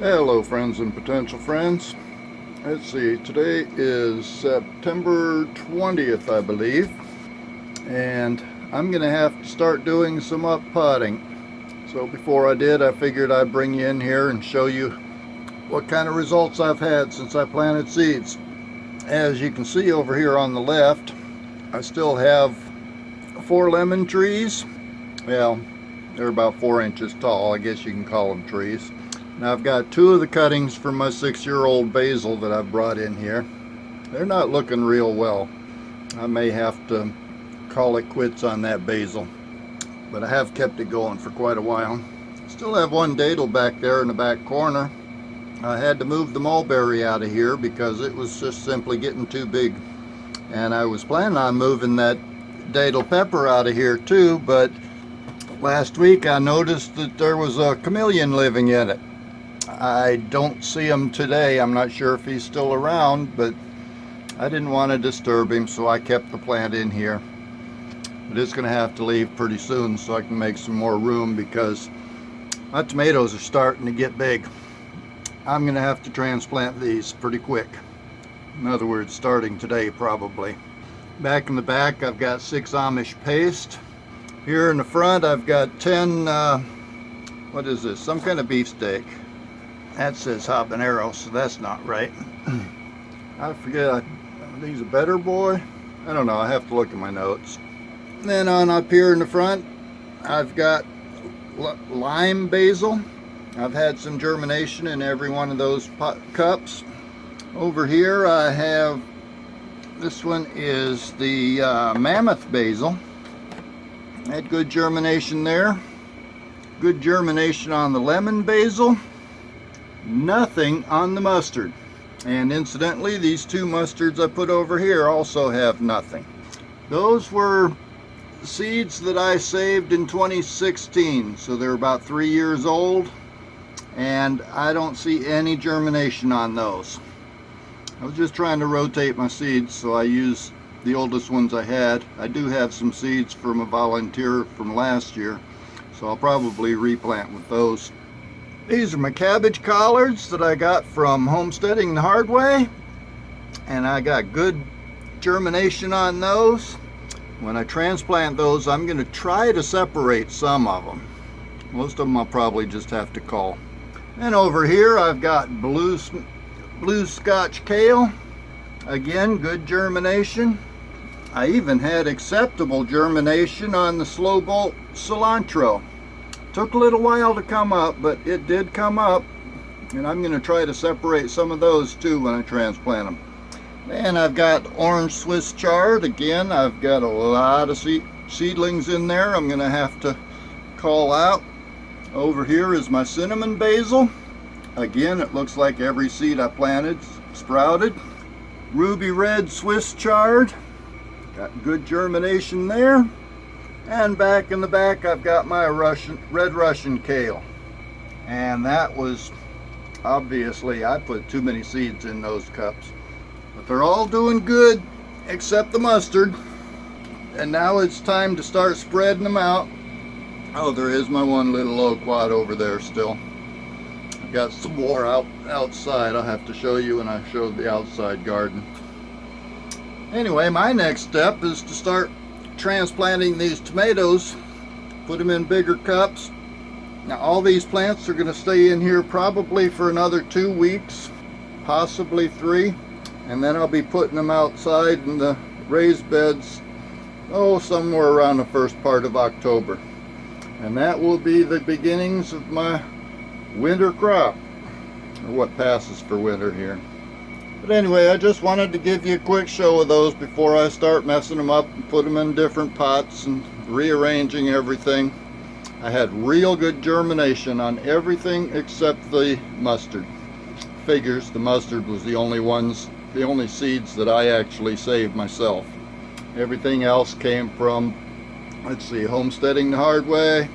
Hello friends and potential friends. Let's see, today is September 20th, I believe, and I'm gonna have to start doing some up potting. So before I did, I figured I'd bring you in here and show you what kind of results I've had since I planted seeds. As you can see over here on the left, I still have 4 lemon trees. Well, they're about 4 inches tall, I guess you can call them trees. Now I've got 2 of the cuttings from my 6-year-old basil that I've brought in here. They're not looking real well. I may have to call it quits on that basil, but I have kept it going for quite a while. Still have 1 datil back there in the back corner. I had to move the mulberry out of here because it was just simply getting too big, and I was planning on moving that datil pepper out of here too, but last week I noticed that there was a chameleon living in it. I don't see him today. I'm not sure if he's still around, but I didn't want to disturb him, so I kept the plant in here. But it's going to have to leave pretty soon so I can make some more room because my tomatoes are starting to get big. I'm going to have to transplant these pretty quick. In other words, starting today probably. Back in the back I've got 6 Amish paste. Here in the front I've got 10, what is this? Some kind of beefsteak. That says habanero, so that's not right. I forget, are these a better boy? I don't know, I have to look at my notes. And then on up here in the front, I've got lime basil. I've had some germination in every one of those cups. Over here I have, this one is the mammoth basil. Had good germination there. Good germination on the lemon basil. Nothing on the mustard. And incidentally, these 2 mustards I put over here also have nothing. Those were seeds that I saved in 2016, so they're about 3 years old, and I don't see any germination on those. I was just trying to rotate my seeds, so I used the oldest ones I had. I do have some seeds from a volunteer from last year, so I'll probably replant with those. These are my cabbage collards that I got from homesteading the hard way, and I got good germination on those. When I transplant those, I'm going to try to separate some of them. Most of them I'll probably just have to cull. And over here I've got blue Scotch kale. Again, good germination. I even had acceptable germination on the slow bolt cilantro. Took a little while to come up, but it did come up, and I'm going to try to separate some of those too when I transplant them. And I've got orange Swiss chard. Again, I've got a lot of seedlings in there I'm going to have to call out. Over here is my cinnamon basil. Again, it looks like every seed I planted sprouted. Ruby red Swiss chard. Got good germination there. And back in the back I've got my red Russian kale. And that was, obviously I put too many seeds in those cups. But they're all doing good except the mustard. And now it's time to start spreading them out. Oh, there is my one little loquat over there still. I've got some more outside. I'll have to show you when I show the outside garden. Anyway, my next step is to start transplanting these tomatoes, put them in bigger cups. Now all these plants are going to stay in here probably for another 2 weeks, possibly 3, and then I'll be putting them outside in the raised beds, somewhere around the first part of October. And that will be the beginnings of my winter crop, or what passes for winter here. But anyway, I just wanted to give you a quick show of those before I start messing them up and put them in different pots and rearranging everything. I had real good germination on everything except the mustard. Figures the mustard was the only seeds that I actually saved myself. Everything else came from, let's see, homesteading the hard way.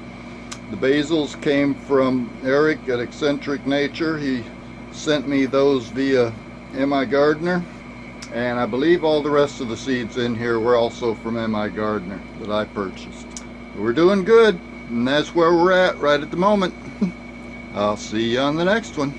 The basils came from Eric at Eccentric Nature. He sent me those via M.I. Gardener, and I believe all the rest of the seeds in here were also from M.I. Gardener that I purchased. We're doing good, and that's where we're at right at the moment. I'll see you on the next one.